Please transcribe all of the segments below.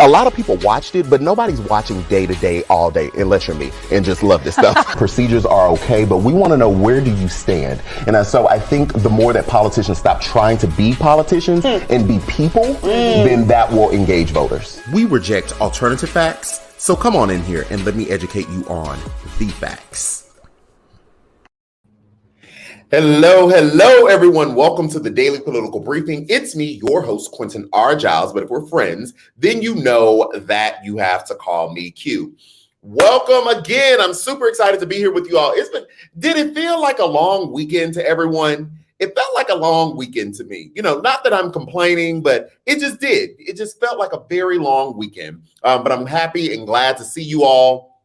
A lot of people watched it, but nobody's watching day to day, all day, unless you're me and just love this stuff. Procedures are okay, but we want to know, where do you stand? And so I think the more that politicians stop trying to be politicians and be people, then that will engage voters. We reject alternative facts, so come on in here and let me educate you on the facts. Hello, everyone. Welcome to the Daily Political Briefing. It's me, your host, Quentin R. Giles, but if we're friends, then you know that you have to call me Q. Welcome again. I'm super excited to be here with you all. Did it feel like a long weekend to everyone? It felt like a long weekend to me. You know, not that I'm complaining, but it just did. It just felt like a very long weekend. But I'm happy and glad to see you all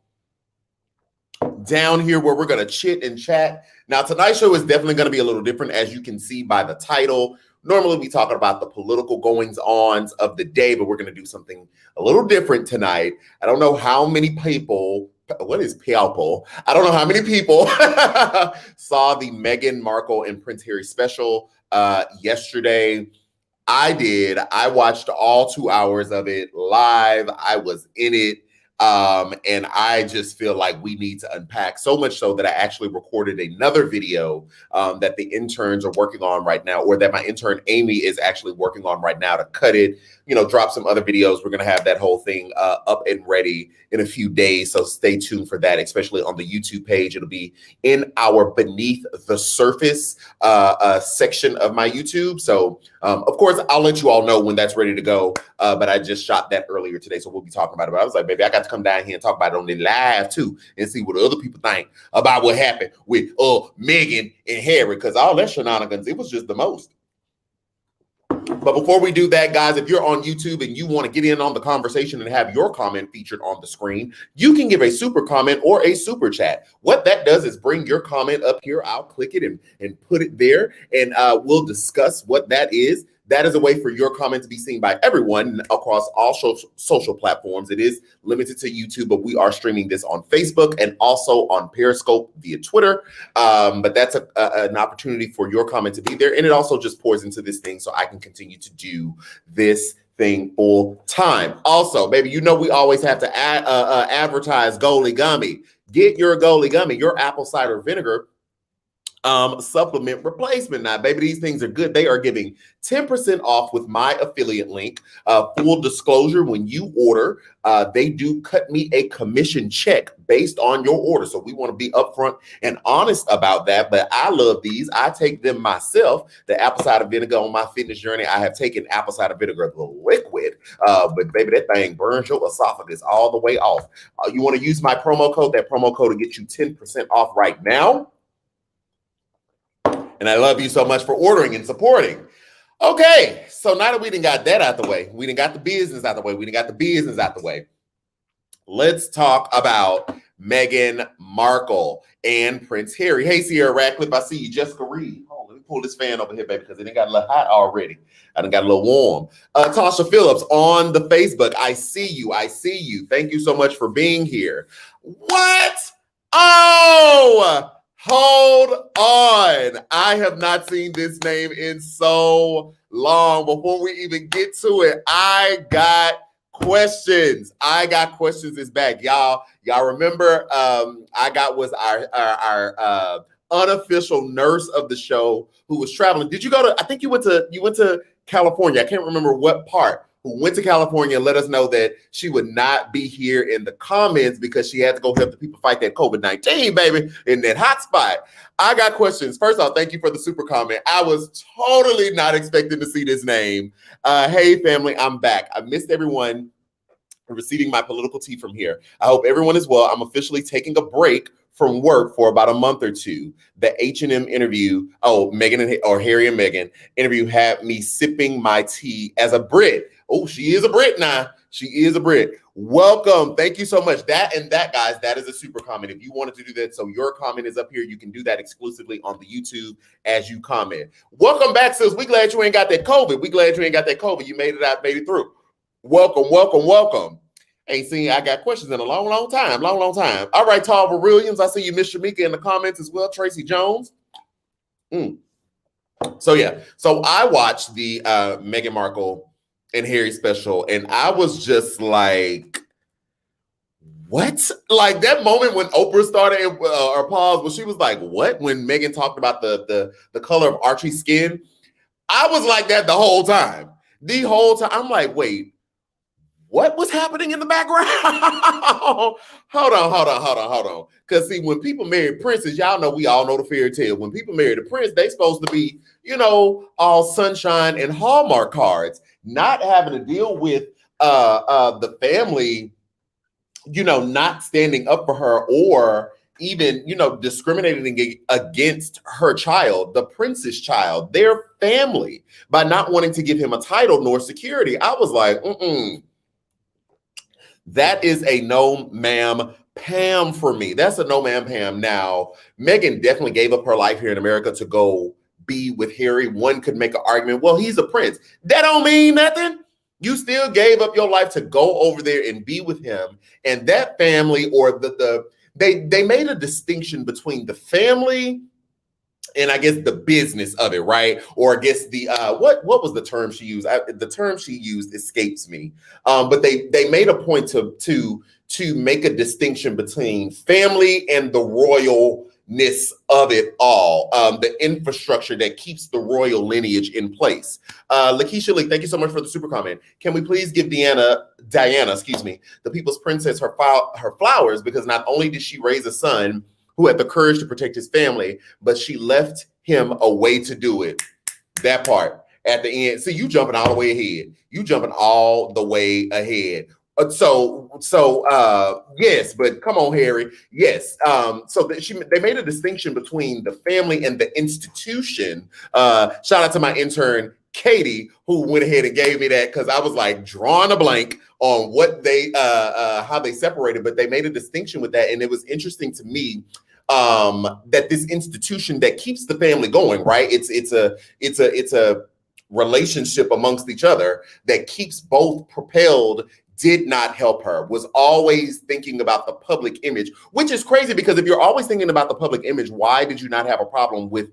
down here where we're going to chit and chat. Now, tonight's show is definitely going to be a little different, as you can see by the title. Normally, we talk about the political goings-ons of the day, but we're going to do something a little different tonight. I don't know how many people, what is people? I don't know how many people saw the Meghan Markle and Prince Harry special yesterday. I did. I watched all 2 hours of it live. I was in it. And I just feel like we need to unpack, so much so that I actually recorded another video that the interns are working on right now, or that my intern Amy is actually working on right now to cut it, drop some other videos. We're going to have that whole thing up and ready in a few days. So stay tuned for that, especially on the YouTube page. It'll be in our Beneath the Surface section of my YouTube. So, of course, I'll let you all know when that's ready to go. But I just shot that earlier today, so we'll be talking about it. But I was like, baby, I got to come down here and talk about it on the live too, and see what other people think about what happened with Meghan and Harry, because all that shenanigans, it was just the most. But before we do that, guys, if you're on YouTube and you want to get in on the conversation and have your comment featured on the screen, you can give a super comment or a super chat. What that does is bring your comment up here. I'll click it and put it there, and we'll discuss what that is. That is a way for your comment to be seen by everyone across all social platforms. It is limited to YouTube, but we are streaming this on Facebook and also on Periscope via Twitter. But that's an opportunity for your comment to be there. And it also just pours into this thing so I can continue to do this thing full time. Also, baby, we always have to advertise Goli Gummy. Get your Goli Gummy, your apple cider vinegar supplement replacement. Now, baby, these things are good. They are giving 10% off with my affiliate link. Full disclosure, when you order, they do cut me a commission check based on your order. So we want to be upfront and honest about that. But I love these. I take them myself. The apple cider vinegar, on my fitness journey, I have taken apple cider vinegar, the liquid. But baby, that thing burns your esophagus all the way off. You want to use my promo code, that promo code to get you 10% off right now. And I love you so much for ordering and supporting. Okay, so now that we done got that out the way, we done got the business out the way, let's talk about Meghan Markle and Prince Harry. Hey, Sierra Radcliffe, I see you. Jessica Reed. Oh, let me pull this fan over here, baby, because it done got a little hot already. I done got a little warm. Tasha Phillips on the Facebook. I see you. Thank you so much for being here. What? Oh! Hold on. I have not seen this name in so long. Before we even get to it, I got questions. Is back. Y'all remember I was our unofficial nurse of the show who was traveling. Did you go to, I think you went to California. I can't remember what part. Who went to California and let us know that she would not be here in the comments because she had to go help the people fight that COVID-19, baby, in that hot spot. I got questions. First off, thank you for the super comment. I was totally not expecting to see this name. Hey, family, I'm back. I missed everyone receiving my political tea from here. I hope everyone is well. I'm officially taking a break from work for about a month or two. The H&M interview, Harry and Meghan interview had me sipping my tea as a Brit. Oh, she is a Brit now. She is a Brit. Welcome. Thank you so much. That, guys, that is a super comment. If you wanted to do that, so your comment is up here. You can do that exclusively on the YouTube as you comment. Welcome back, sis. We glad you ain't got that COVID. You made it out, made it through. Welcome. Ain't seen, I got questions in a long time. All right, Tarver Williams, I see you, Miss Shamika, in the comments as well. Tracy Jones. So I watched the Meghan Markle and Harry special, and I was just like, what? Like that moment when Oprah started or paused, when she was like, what? When Meghan talked about the color of Archie's skin, I was like that the whole time. The whole time. I'm like, wait, what was happening in the background? hold on. Because see, when people marry princes, y'all know, we all know the fairy tale. When people marry the prince, they supposed to be, all sunshine and Hallmark cards, not having to deal with the family, not standing up for her, or even, discriminating against her child, the prince's child, their family, by not wanting to give him a title nor security. I was like, that is a no, ma'am, Pam for me. That's a no, ma'am, Pam. Now, Meghan definitely gave up her life here in America to go be with Harry. One could make an argument, well, he's a prince. That don't mean nothing. You still gave up your life to go over there and be with him. And that family, or they made a distinction between the family and I guess the business of it, right? Or I guess the what was the term she used? The term she used escapes me. But they made a point to make a distinction between family and the royalness of it all, the infrastructure that keeps the royal lineage in place. Lakeisha Lee, thank you so much for the super comment. Can we please give Diana, the people's princess, her flowers, because not only did she raise a son who had the courage to protect his family, but she left him a way to do it. That part at the end. See, you jumping all the way ahead. You jumping all the way ahead. Yes, but come on, Harry. Yes. They made a distinction between the family and the institution. Shout out to my intern, Katie, who went ahead and gave me that, because I was like drawing a blank on what they how they separated, but they made a distinction with that. And it was interesting to me that this institution that keeps the family going, right? It's a relationship amongst each other that keeps both propelled, did not help her, was always thinking about the public image, which is crazy, because if you're always thinking about the public image, why did you not have a problem with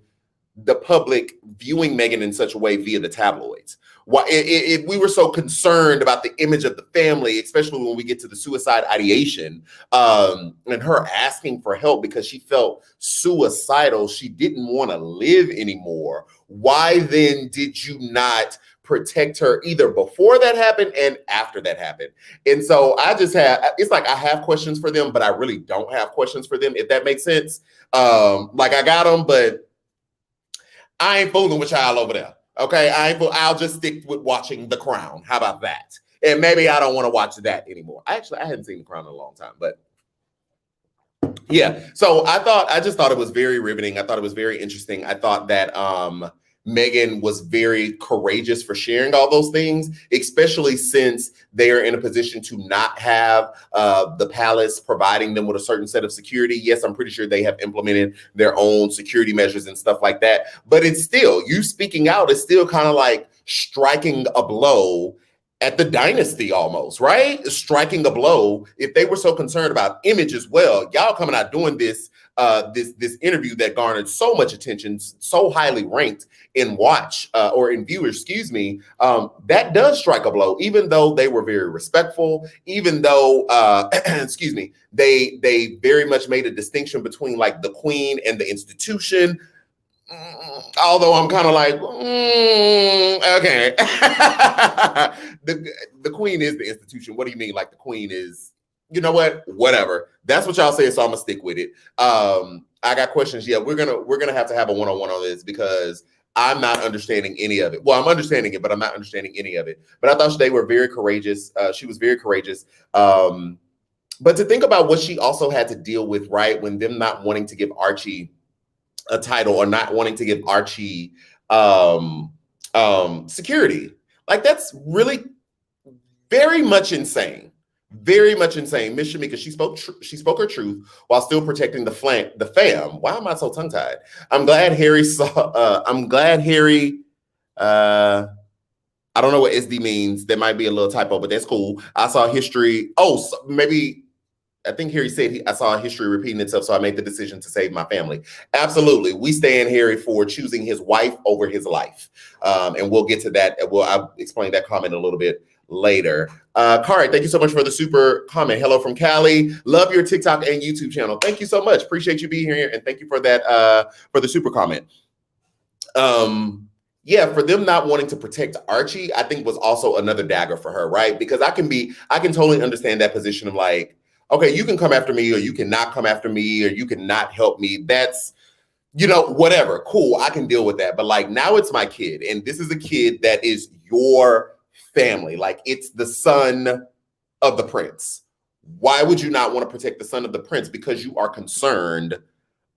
the public viewing Meghan in such a way via the tabloids? Why, if we were so concerned about the image of the family, especially when we get to the suicide ideation, and her asking for help because she felt suicidal, she didn't want to live anymore, why then did you not protect her either before that happened and after that happened? And so it's like I have questions for them, but I really don't have questions for them, if that makes sense. Like I got them, but I ain't fooling with y'all over there. Okay, I'll just stick with watching The Crown. How about that? And maybe I don't want to watch that anymore. I hadn't seen The Crown in a long time, but yeah. So I just thought it was very riveting. I thought it was very interesting. I thought that Meghan was very courageous for sharing all those things, especially since they are in a position to not have the palace providing them with a certain set of security. Yes, I'm pretty sure they have implemented their own security measures and stuff like that. But it's still, you speaking out is still kind of like striking a blow at the dynasty almost, right? Striking a blow. If they were so concerned about image as well, y'all coming out doing this interview that garnered so much attention, so highly ranked in viewers, excuse me, that does strike a blow, even though they were very respectful, even though, excuse me, they very much made a distinction between like the Queen and the institution. Although I'm kind of like, okay. the Queen is the institution. What do you mean? Like the Queen is, you know what? Whatever. That's what y'all say, so I'm gonna stick with it. I got questions. Yeah, we're gonna have to have a one-on-one on this, because I'm not understanding any of it. Well, I'm understanding it, but I'm not understanding any of it. But I thought they were very courageous. She was very courageous. But to think about what she also had to deal with, right, when them not wanting to give Archie a title, or not wanting to give Archie security, like that's really very much insane. Very much insane. Miss Shamika, she spoke her truth while still protecting the fam. Why am I so tongue-tied? I'm glad Harry I don't know what SD means. There might be a little typo, but that's cool. I saw history. Oh, so maybe I think Harry said, I saw history repeating itself, so I made the decision to save my family. Absolutely. We stand Harry for choosing his wife over his life. And we'll get to that. I'll explain that comment a little bit later. Kari, thank you so much for the super comment. Hello from Cali. Love your TikTok and YouTube channel. Thank you so much. Appreciate you being here. And thank you for that, for the super comment. Yeah, for them not wanting to protect Archie, I think was also another dagger for her, right? Because I can totally understand that position of like, okay, you can come after me or you cannot come after me or you cannot help me. That's, whatever. Cool, I can deal with that. But like now it's my kid and this is a kid that is your family. Like it's the son of the prince. Why would you not want to protect the son of the prince? Because you are concerned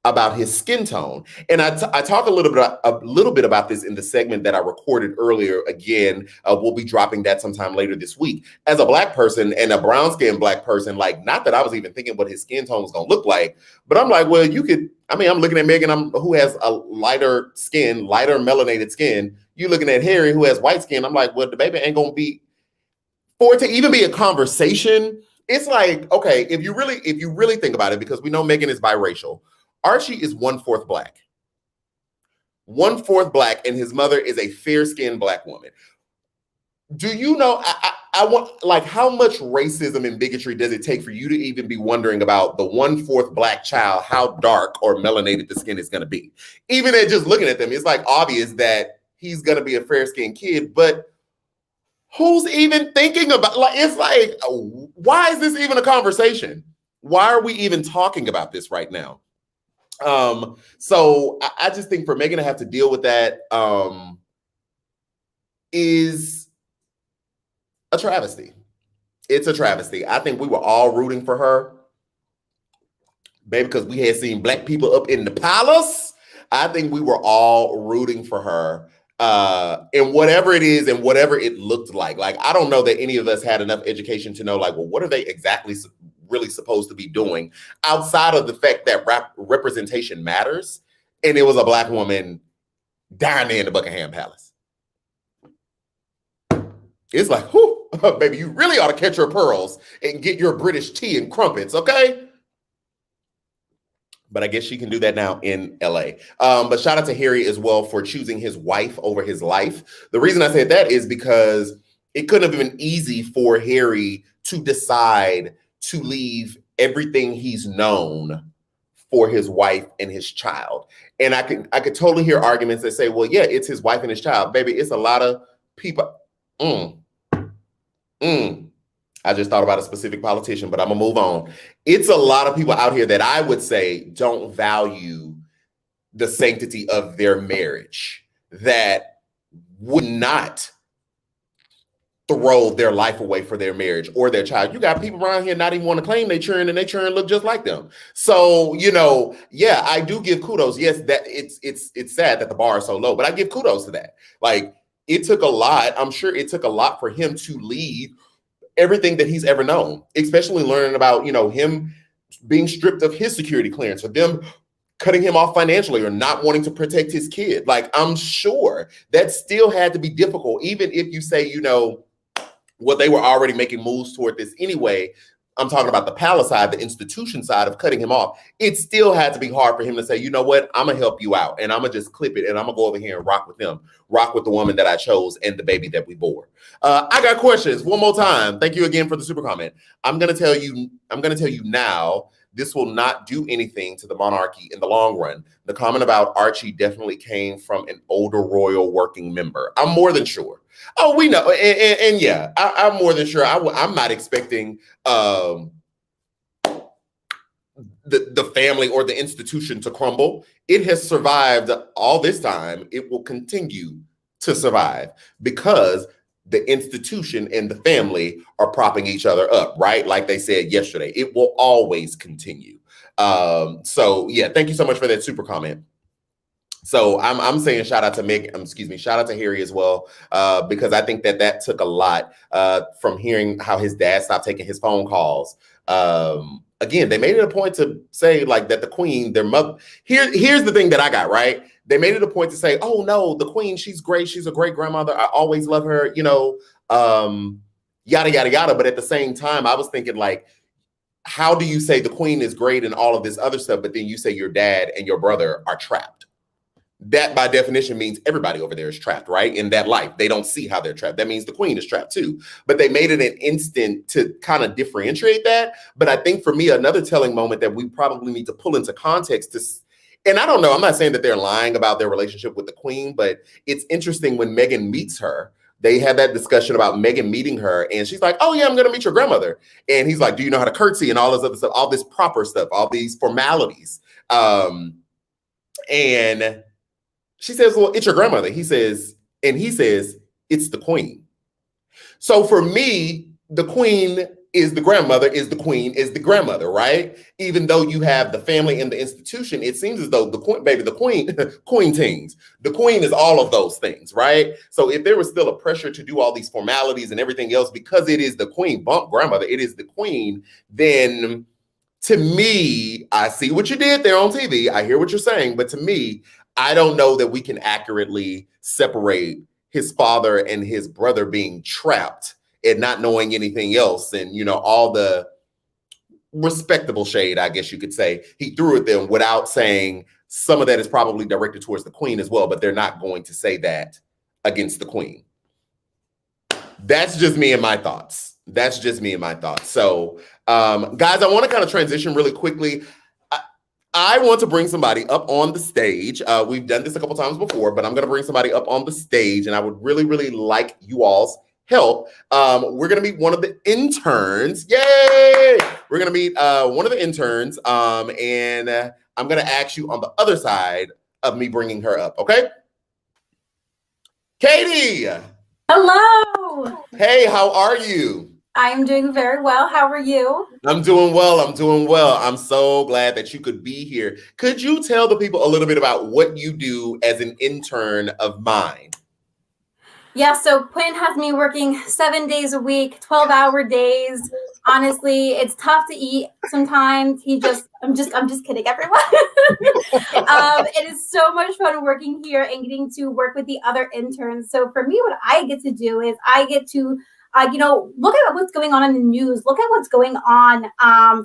about his skin tone. And I talk a little bit about this in the segment that I recorded earlier. Again, we'll be dropping that sometime later this week. As a Black person and a brown skinned Black person, like not that I was even thinking what his skin tone was going to look like, but I'm like, well, I'm looking at Meghan, who has a lighter melanated skin. You looking at Harry, who has white skin. I'm like, well, the baby ain't going to be, for it to even be a conversation. It's like, okay, if you really think about it, because we know Meghan is biracial, Archie is 1/4 Black. 1/4 Black, and his mother is a fair-skinned Black woman. Do you know, I want, like, how much racism and bigotry does it take for you to even be wondering about the 1/4 Black child, how dark or melanated the skin is going to be? Even at just looking at them, it's like obvious that he's going to be a fair-skinned kid, but who's even thinking about, like, it's like, why is this even a conversation? Why are we even talking about this right now? So I just think for Meghan to have to deal with that is a travesty. It's a travesty. I think we were all rooting for her, baby, because we had seen Black people up in the palace. I think we were all rooting for her. And whatever it is and whatever it looked like I don't know that any of us had enough education to know, like, well, what are they exactly really supposed to be doing outside of the fact that representation matters? And it was a Black woman down there in the Buckingham Palace. It's like, whoo, baby, you really ought to catch your pearls and get your British tea and crumpets, okay? But I guess she can do that now in LA. But shout out to Harry as well for choosing his wife over his life. The reason I said that is because it couldn't have been easy for Harry to decide to leave everything he's known for his wife and his child. And I could totally hear arguments that say, well, yeah, it's his wife and his child. Baby, it's a lot of people. I just thought about a specific politician, but I'm gonna move on. It's a lot of people out here that I would say don't value the sanctity of their marriage, that would not throw their life away for their marriage or their child. You got people around here not even want to claim they children, and they children look just like them. So, yeah, I do give kudos. Yes, that it's sad that the bar is so low, but I give kudos to that. Like, it took a lot. I'm sure it took a lot for him to leave everything that he's ever known, especially learning about, him being stripped of his security clearance, for them cutting him off financially or not wanting to protect his kid. Like, I'm sure that still had to be difficult, even if you say, well, they were already making moves toward this anyway. I'm talking about the palace side, the institution side of cutting him off. It still had to be hard for him to say, you know what, I'm going to help you out and I'm going to just clip it and I'm going to go over here and rock with them, rock with the woman that I chose and the baby that we bore. I got questions one more time. Thank you again for the super comment. I'm going to tell you now, this will not do anything to the monarchy in the long run. The comment about Archie definitely came from an older royal working member. I'm more than sure. Oh, we know. And yeah, I'm more than sure. I'm not expecting the family or the institution to crumble. It has survived all this time. It will continue to survive because the institution and the family are propping each other up, right? Like they said yesterday, it will always continue. So yeah, thank you so much for that super comment. So I'm saying shout out to shout out to Harry as well, because I think that took a lot from hearing how his dad stopped taking his phone calls. Again, they made it a point to say like that the Queen, their mother. Here's the thing that I got, right? They made it a point to say, oh no, the Queen, she's great. She's a great grandmother. I always love her, yada, yada, yada. But at the same time, I was thinking like, how do you say the queen is great and all of this other stuff, but then you say your dad and your brother are trapped? That by definition means everybody over there is trapped, right? In that life. They don't see how they're trapped. That means the queen is trapped too. But they made it an instant to kind of differentiate that. But I think for me, another telling moment that we probably need to pull into context and I don't know, I'm not saying that they're lying about their relationship with the queen, but it's interesting when Meghan meets her. They had that discussion about Meghan meeting her, and she's like, oh yeah, I'm going to meet your grandmother. And he's like, do you know how to curtsy and all this other stuff, all this proper stuff, all these formalities. And she says, well, it's your grandmother. He says, it's the queen. So for me, the queen is the grandmother, is the queen, is the grandmother, right? Even though you have the family and the institution, it seems as though the queen teens, the queen is all of those things, right? So if there was still a pressure to do all these formalities and everything else, because it is the queen, bump grandmother, it is the queen, then to me, I see what you did there on TV. I hear what you're saying, but to me, I don't know that we can accurately separate his father and his brother being trapped and not knowing anything else, and all the respectable shade, I guess you could say, he threw at them without saying some of that is probably directed towards the queen as well, but they're not going to say that against the queen. That's just me and my thoughts. So, guys, I want to kind of transition really quickly. I want to bring somebody up on the stage. We've done this a couple times before, but I'm going to bring somebody up on the stage, and I would really, really like you all's help. We're going to meet one of the interns. Yay! We're going to meet one of the interns, and I'm going to ask you on the other side of me bringing her up, okay? Katie! Hello! Hey, how are you? I'm doing very well. How are you? I'm doing well. I'm so glad that you could be here. Could you tell the people a little bit about what you do as an intern of mine? Yeah, so Quinn has me working 7 days a week, 12-hour days. Honestly, it's tough to eat sometimes. I'm just kidding, everyone. It is so much fun working here and getting to work with the other interns. So for me, what I get to do is I get to look at what's going on in the news, look at what's going on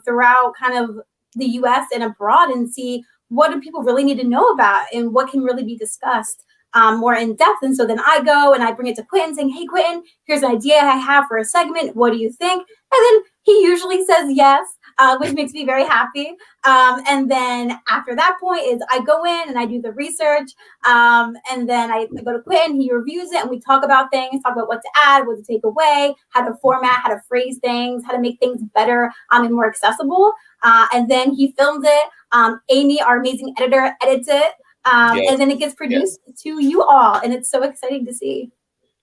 throughout kind of the US and abroad, and see what do people really need to know about and what can really be discussed more in depth. And so then I go and I bring it to Quentin saying, hey, Quentin, here's an idea I have for a segment. What do you think? And then he usually says yes, which makes me very happy. And then after that point is I go in and I do the research. And then I go to Quentin, he reviews it, and we talk about things, talk about what to add, what to take away, how to format, how to phrase things, how to make things better and more accessible. And then he films it. Amy, our amazing editor, edits it. Yes. And then it gets produced to you all. And it's so exciting to see.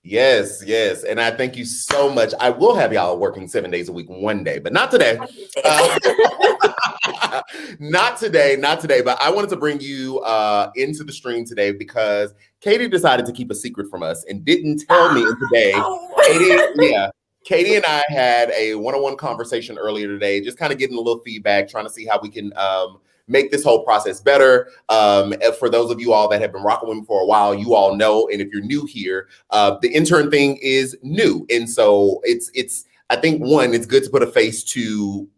Yes. And I thank you so much. I will have y'all working 7 days a week one day, but not today. Not today. But I wanted to bring you into the stream today because Katie decided to keep a secret from us and didn't tell me today. Katie and I had a one-on-one conversation earlier today, just kind of getting a little feedback, trying to see how we can make this whole process better. For those of you all that have been rocking with me for a while, you all know, and if you're new here, the intern thing is new. And so it's I think, one, it's good to put a face to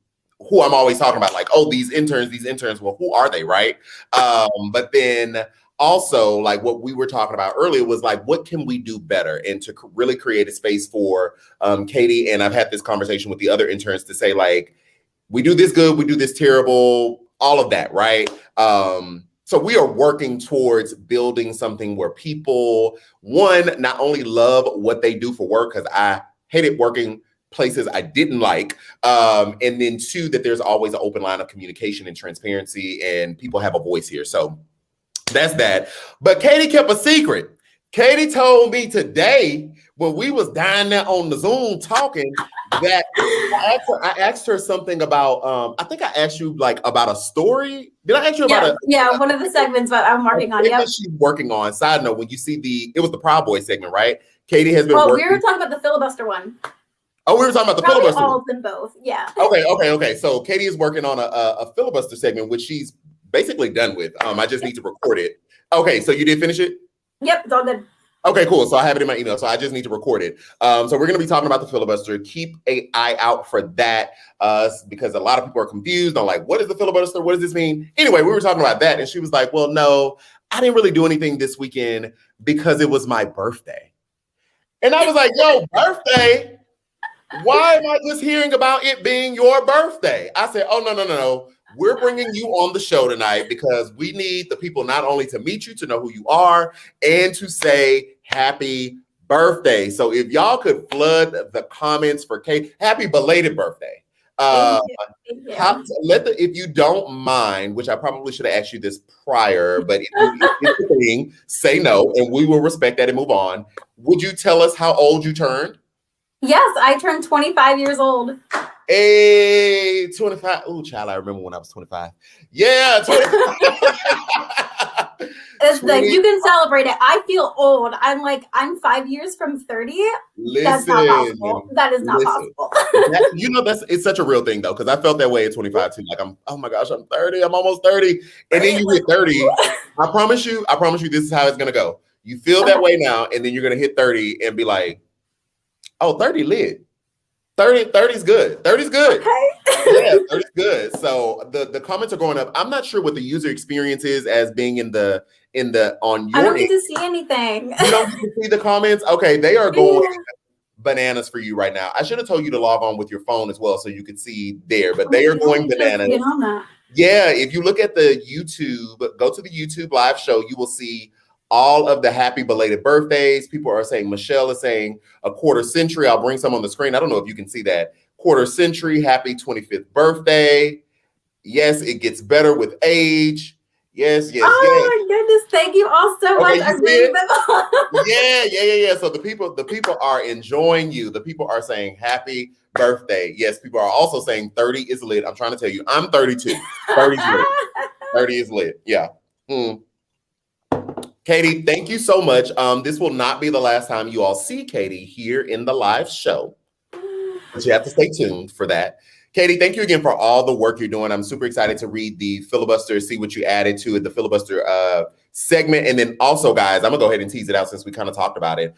who I'm always talking about, like, oh, these interns, well, who are they, right? But then also, like what we were talking about earlier was like, what can we do better? And to really create a space for Katie, and I've had this conversation with the other interns to say, like, we do this good, we do this terrible, all of that, right? So we are working towards building something where people, one, not only love what they do for work, because I hated working places I didn't like, and then two, that there's always an open line of communication and transparency, and people have a voice here. So that's that. But Katie kept a secret. Katie told me today when we was down there on the Zoom talking that I asked her something about, I think I asked you like about a story. Did I ask you about one of the segments that I'm working on. Yeah, she's working on. Side note, when you see it was the Proud Boy segment, right? Katie has been working. We were talking about the filibuster one. Oh, we were talking about the Probably filibuster. All of them both. Yeah. Okay. So Katie is working on a filibuster segment, which she's basically done with. I just need to record it. Okay, so you did finish it? Yep, it's all good. Okay, cool. So I have it in my email. So I just need to record it. So we're going to be talking about the filibuster. Keep an eye out for that because a lot of people are confused on like, what is the filibuster? What does this mean? Anyway, we were talking about that. And she was like, well, no, I didn't really do anything this weekend because it was my birthday. And I was like, yo, birthday? Why am I just hearing about it being your birthday? I said, oh, no. We're bringing you on the show tonight because we need the people not only to meet you, to know who you are, and to say happy birthday. So if y'all could flood the comments for Kate, happy belated birthday. Thank you. If you don't mind, which I probably should have asked you this prior, but if it's a thing, say no, and we will respect that and move on. Would you tell us how old you turned? Yes, I turned 25 years old. Hey, 25. Oh, child, I remember when I was 25. Yeah, 25. It's like you can celebrate it. I feel old. I'm 5 years from 30. That's not possible. That is not possible. It's such a real thing though, because I felt that way at 25 too. Like oh my gosh, I'm 30. I'm almost 30. And then you hit 30. I promise you, this is how it's gonna go. You feel that way now, and then you're gonna hit 30 and be like, oh, 30 lit. 30's good. 30's good. Okay. Yeah, 30's good. So the comments are going up. I'm not sure what the user experience is as being on your I don't get to see anything. You don't get to see the comments? Okay, they are going bananas for you right now. I should have told you to log on with your phone as well so you could see there, but they are going bananas. Yeah, if you look at the YouTube, go to the YouTube live show, you will see all of the happy belated birthdays. People are saying, Michelle is saying a quarter century. I'll bring some on the screen. I don't know if you can see that. Quarter century, happy 25th birthday. Yes, it gets better with age. Yes. My goodness, thank you all so much. I'm reading them all. Yeah. So the people are enjoying you. The people are saying happy birthday. Yes, people are also saying 30 is lit. I'm trying to tell you, I'm 32. 30 is lit. 30 is lit. Yeah. Katie, thank you so much. This will not be the last time you all see Katie here in the live show, but you have to stay tuned for that. Katie, thank you again for all the work you're doing. I'm super excited to read the filibuster, see what you added to it, the filibuster segment. And then also, guys, I'm gonna go ahead and tease it out since we kind of talked about it.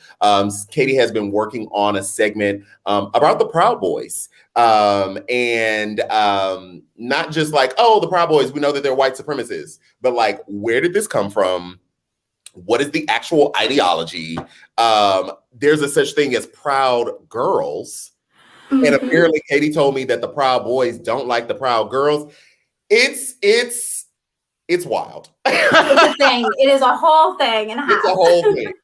Katie has been working on a segment about the Proud Boys. And not just like, oh, the Proud Boys, we know that they're white supremacists, but like, where did this come from? What is the actual ideology? There's a such thing as proud girls. Mm-hmm. And apparently Katie told me that the Proud Boys don't like the Proud Girls. It's wild. It's a thing. It is a whole thing.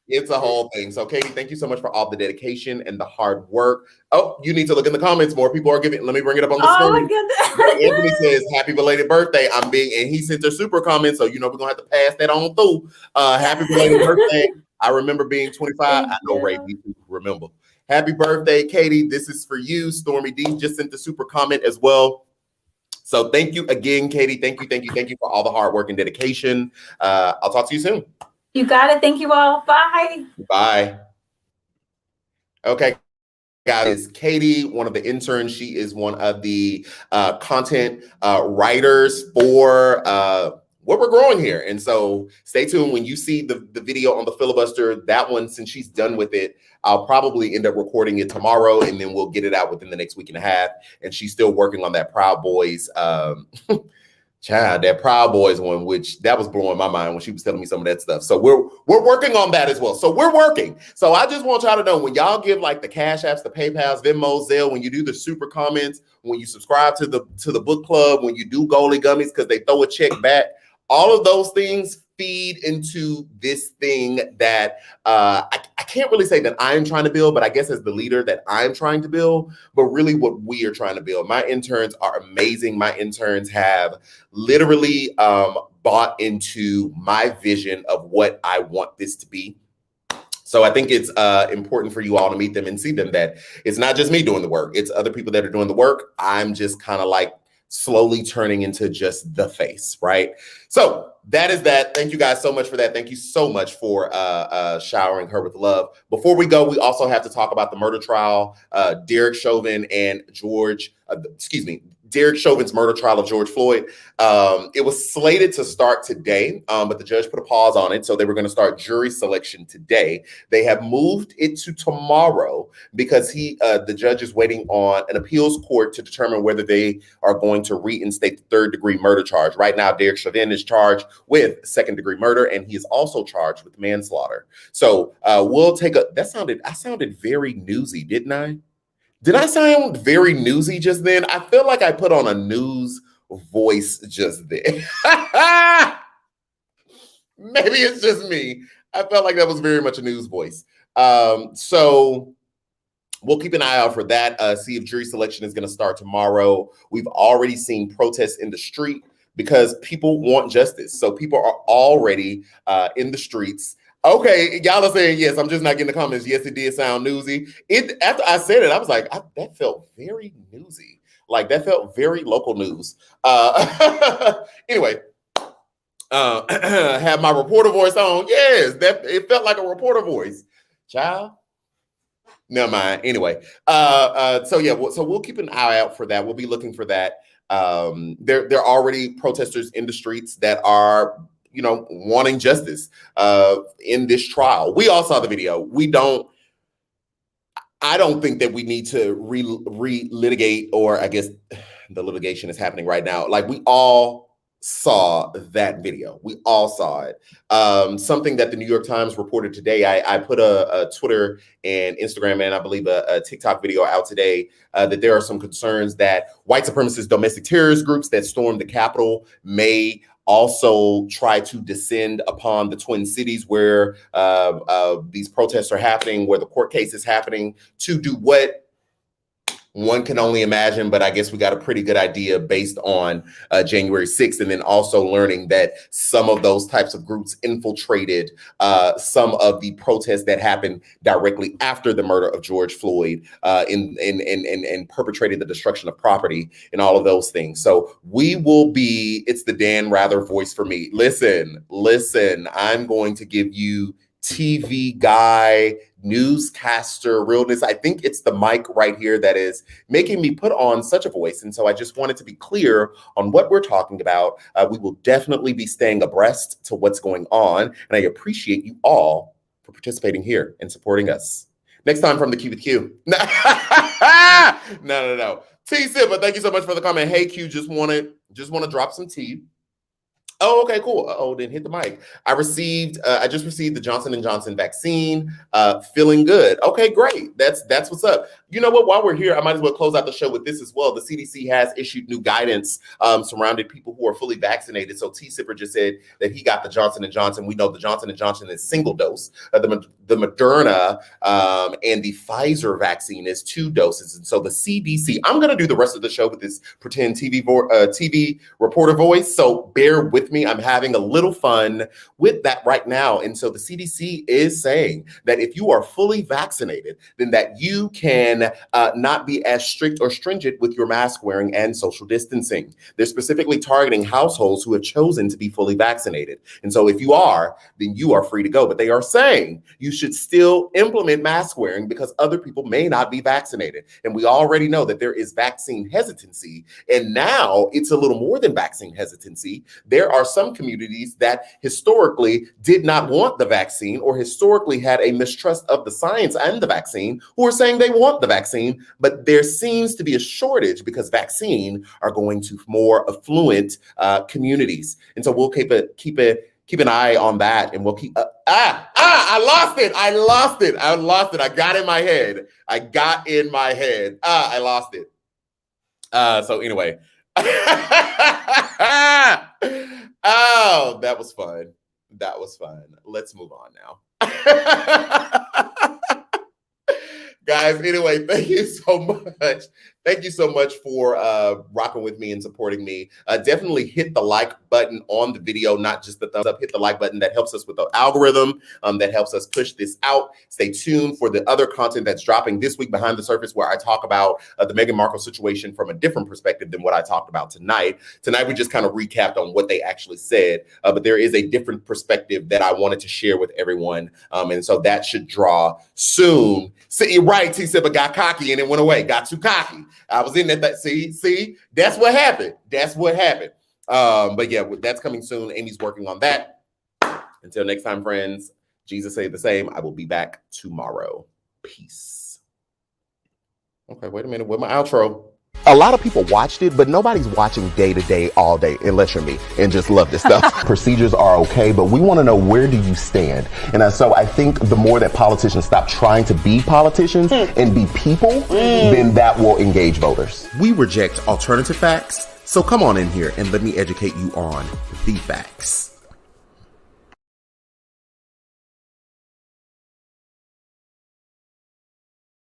It's a whole thing. So Katie, thank you so much for all the dedication and the hard work. Oh, you need to look in the comments. More people are giving. Let me bring it up on the screen. Oh my goodness. Anthony says, happy belated birthday. And he sent a super comment. So, we're going to have to pass that on through. Happy belated birthday. I remember being 25. I know Ray, you remember. Happy birthday, Katie. This is for you. Stormy D just sent the super comment as well. So thank you again, Katie. Thank you for all the hard work and dedication. I'll talk to you soon. You got it. Thank you all. Bye. Bye. Okay, guys. Katie, one of the interns. She is one of the content writers for what we're growing here. And so stay tuned when you see the video on the filibuster. That one, since she's done with it, I'll probably end up recording it tomorrow, and then we'll get it out within the next week and a half. And she's still working on that Proud Boys, that Proud Boys one, which that was blowing my mind when she was telling me some of that stuff. So we're working on that as well. So we're working. So I just want y'all to know, when y'all give like the Cash Apps, the PayPals, Venmo, Zelle, when you do the super comments, when you subscribe to the book club, when you do Goalie Gummies because they throw a check back, all of those things feed into this thing that I can't really say that I'm trying to build, but I guess as the leader that I'm trying to build, but really what we are trying to build. My interns are amazing. My interns have literally bought into my vision of what I want this to be. So I think it's important for you all to meet them and see them, that it's not just me doing the work. It's other people that are doing the work. I'm just kind of like slowly turning into just the face, right? So that is that. Thank you guys so much for that. Thank you so much for showering her with love. Before we go, we also have to talk about the murder trial. Derek Chauvin and Derek Chauvin's murder trial of George Floyd. It was slated to start today, but the judge put a pause on it. So they were going to start jury selection today. They have moved it to tomorrow because the judge is waiting on an appeals court to determine whether they are going to reinstate the third-degree murder charge. Right now, Derek Chauvin is charged with second-degree murder, and he is also charged with manslaughter. So we'll take I sounded very newsy, didn't I? Did I sound very newsy just then? I feel like I put on a news voice just then. Maybe it's just me. I felt like that was very much a news voice. So we'll keep an eye out for that. See if jury selection is going to start tomorrow. We've already seen protests in the street because people want justice. So people are already in the streets. Okay, y'all are saying yes. I'm just not getting the comments. Yes, it did sound newsy. After I said it, I was like, that felt very newsy. Like that felt very local news. Anyway, have my reporter voice on. Yes, it felt like a reporter voice. Child. Never mind. Anyway, so we'll keep an eye out for that. We'll be looking for that. There are already protesters in the streets that are wanting justice in this trial. We all saw the video. I don't think that we need to re-litigate, or I guess the litigation is happening right now. Like, we all saw that video. We all saw it. Something that the New York Times reported today, I put a Twitter and Instagram and I believe a TikTok video out today, that there are some concerns that white supremacist domestic terrorist groups that stormed the Capitol may also try to descend upon the Twin Cities where these protests are happening, where the court case is happening, to do what one can only imagine, but I guess we got a pretty good idea based on January 6th, and then also learning that some of those types of groups infiltrated some of the protests that happened directly after the murder of George Floyd and perpetrated the destruction of property and all of those things. So it's the Dan Rather voice for me. Listen, I'm going to give you TV guy, newscaster realness. I think it's the mic right here that is making me put on such a voice. And so I just wanted to be clear on what we're talking about. We will definitely be staying abreast to what's going on. And I appreciate you all for participating here and supporting us. Next time from the Q with Q. No. T Sipper, thank you so much for the comment. Hey Q, just want to drop some tea. Oh, okay, cool. Didn't hit the mic. I just received the Johnson & Johnson vaccine. Feeling good. Okay, great. That's what's up. You know what? While we're here, I might as well close out the show with this as well. The CDC has issued new guidance surrounding people who are fully vaccinated. So T Sipper just said that he got the Johnson & Johnson. We know the Johnson & Johnson is single dose. The Moderna and the Pfizer vaccine is 2 doses. And so the CDC, I'm going to do the rest of the show with this pretend TV reporter voice. So bear with me. I'm having a little fun with that right now. And so the CDC is saying that if you are fully vaccinated, then that you can not be as strict or stringent with your mask wearing and social distancing. They're specifically targeting households who have chosen to be fully vaccinated. And so if you are, then you are free to go. But they are saying you should still implement mask wearing because other people may not be vaccinated. And we already know that there is vaccine hesitancy. And now it's a little more than vaccine hesitancy. There are some communities that historically did not want the vaccine or historically had a mistrust of the science and the vaccine who are saying they want the vaccine, but there seems to be a shortage because vaccine are going to more affluent communities. And so we'll keep an eye on that, and we'll keep I lost it. I got in my head. I lost it. So anyway. Oh, that was fun. Let's move on now. Guys, anyway, thank you so much. Thank you so much for rocking with me and supporting me. Definitely hit the like button on the video, not just the thumbs up. Hit the like button. That helps us with the algorithm. That helps us push this out. Stay tuned for the other content that's dropping this week, Behind the Surface, where I talk about the Meghan Markle situation from a different perspective than what I talked about tonight. Tonight, we just kind of recapped on what they actually said, but there is a different perspective that I wanted to share with everyone. And so that should draw soon. See, you're right, T-Sipper got cocky and it went away, got too cocky. I was in that. See, that's what happened. But yeah, that's coming soon. Amy's working on that. Until next time, friends, Jesus say the same. I will be back tomorrow. Peace. Okay, wait a minute. Where's my outro? A lot of people watched it, but nobody's watching day to day, all day, unless you're me and just love this stuff. Procedures are okay, but we want to know, where do you stand? And so I think the more that politicians stop trying to be politicians and be people, then that will engage voters. We reject alternative facts, so come on in here and let me educate you on the facts.